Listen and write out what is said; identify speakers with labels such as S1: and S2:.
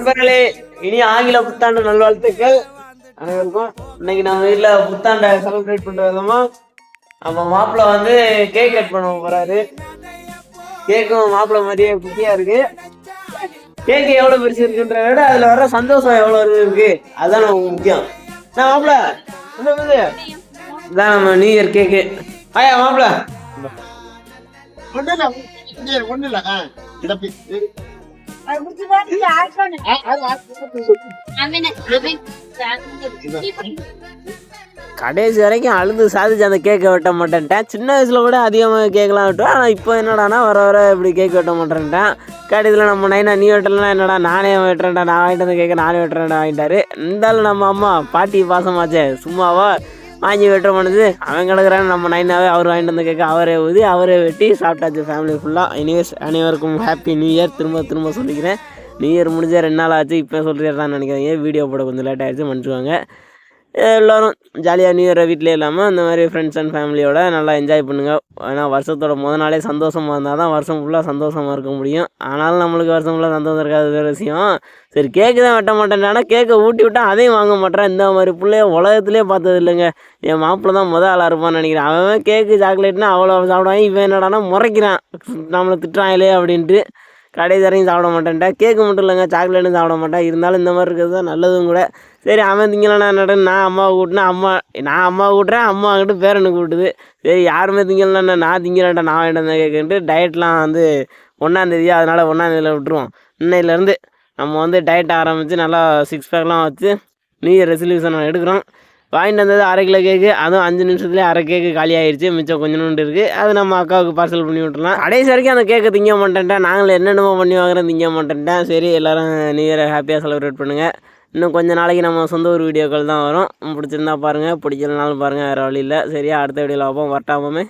S1: நண்பர்களே, இனி ஆங்கில புத்தாண்டு நல்வாழ்த்துக்கள் அனைவருக்கும். இன்னைக்கு நம்ம வீட்டுல புத்தாண்டை செலிப்ரேட் பண்ற விதமா நம்ம மாப்பிள்ள வந்து கேக் கட் பண்ண போறாரு. கேக்கும் மாப்பிள்ள மாதிரியே குட்டியா இருக்கு. கேக்கு எவ்வளவு பெருசு இருக்குன்றத விட அதுல வர சந்தோஷம் எவ்வளவு இருக்கு அதுதான் நமக்கு முக்கியம். நான் மாப்பிள்ள இதான் நம்ம நியூ இயர் கேக்கு. ஆயா மாப்பிள்ள கடைசி வரைக்கும் அழுது சாதிச்சு அந்த கேக்கை வெட்ட மாட்டேன்ட்டேன். சின்ன வயசுல கூட அதிகமாக கேட்கலாம் விட்டுவேன். ஆனால் இப்போ என்னடானா வர வர இப்படி கேக் வெட்ட மாட்டேன்ட்டேன். கடைசியில் நம்ம நைனா நீ வெட்டலாம் என்னடா நானே வெட்டுறேன்டா, நான் வாங்கிட்டு வந்து கேட்க நானே வெட்டுறேன்டா வாங்கிட்டாரு. இருந்தாலும் நம்ம அம்மா பாட்டி பாசமாச்சே சும்மாவா வாங்கி வெட்ட பண்ணுது. அவன் கிடக்குறான்னு நம்ம நைனாவே அவர் வாங்கிட்டு வந்து கேட்க அவரே ஊதி அவரே வெட்டி சாப்பிட்டாச்சு ஃபேமிலி ஃபுல்லாக. எனிவேஸ் அனைவருக்கும் ஹாப்பி நியூ இயர். திரும்ப சொல்லிக்கிறேன். நியூ இயர் முடிஞ்ச 2 நாள் ஆச்சு. இப்போ சொல்கிறதான் நினைக்காதீங்க, வீடியோ போட கொஞ்சம் லேட் ஆகிடுச்சு, மன்னிச்சுவாங்க. எல்லோரும் ஜாலியாக நியூ இயரை வீட்டிலே இல்லாமல் இந்த மாதிரி ஃப்ரெண்ட்ஸ் அண்ட் ஃபேமிலியோட நல்லா என்ஜாய் பண்ணுங்கள். ஏன்னா வருஷத்தோட நாளே சந்தோஷமாக இருந்தால் தான் வருஷம் ஃபுல்லாக சந்தோஷமாக இருக்க முடியும். ஆனாலும் நம்மளுக்கு வருஷம் ஃபுல்லாக சந்தோஷம் இருக்காது வேறு விஷயம். சரி கேக்கு தான் வெட்ட மாட்டேன்டானா கேக்கை ஊட்டி விட்டால் அதையும் வாங்க மாட்டேன். இந்த மாதிரி பிள்ளைய உலகத்துலேயே பார்த்தது இல்லைங்க. என் மாப்பிள்ள தான் ஆளாக இருப்பான்னு நினைக்கிறேன். அவன் கேக்கு சாக்லேட்னா அவ்வளோ சாப்பிடுவாங்க. இவன் என்னடானா முறைக்கிறான், நம்மளை திட்டுறாங்களே அப்படின்ட்டு. கடைசி வரையும் சாப்பிட மாட்டேன்ட்டா. கேக்கு மட்டும் இல்லைங்க, சாக்லேட்டும் சாப்பிட மாட்டேன். இருந்தாலும் இந்த மாதிரி இருக்கிறது தான் நல்லதும் கூட. சரி அவன் திங்கலாம் நடன்னு நான் அம்மாவை கூட்டினா நான் அம்மாவை கூட்டுறேன், அம்மா அங்கிட்டு பேரனுக்கு கூட்டுது. சரி யாருமே திங்கலன்னா நான் திங்கிறேன்டா, நான் வாங்கிட்டு வந்தேன் கேட்குன்ட்டு டயட்லாம் வந்து 1ஆம் தேதி, அதனால் 1ஆம் தேதியில் விட்டுருவோம். இன்னையிலேருந்து நம்ம வந்து டயட் ஆரம்பித்து நல்லா 6 பேக்லாம் வச்சு நியூ இயர் ரெசல்யூஷன் எடுக்கிறோம். வாங்கிட்டு வந்தது 1/2 கிலோ கேக்கு, அதுவும் 5 நிமிஷத்துலேயே 1/2 கேக்கு காலி ஆகிடுச்சு. மிச்சம் கொஞ்சோண்டு இருக்குது, அது நம்ம அக்காவுக்கு பார்சல் பண்ணி விட்டுலாம். கடைசி வரைக்கும் அந்த கேக்கை திங்க மாட்டேன்ட்டேன். நாங்களும் என்னென்னமோ பண்ணி வாங்குறேன், திங்க மாட்டேன்ட்டேன். சரி எல்லோரும் நியூ இயரை ஹாப்பியாக செலிப்ரேட் பண்ணுங்கள். இன்னும் கொஞ்சம் நாளைக்கு நம்ம சொந்த ஊர் வீடியோக்கள் தான் வரும். பிடிச்சிருந்தா பாருங்கள், பிடிக்கலனாலும் பாருங்கள், வேறு வழி இல்லை. சரியா அடுத்த வீடியோவில் பார்ப்போம். வரட்டாமே.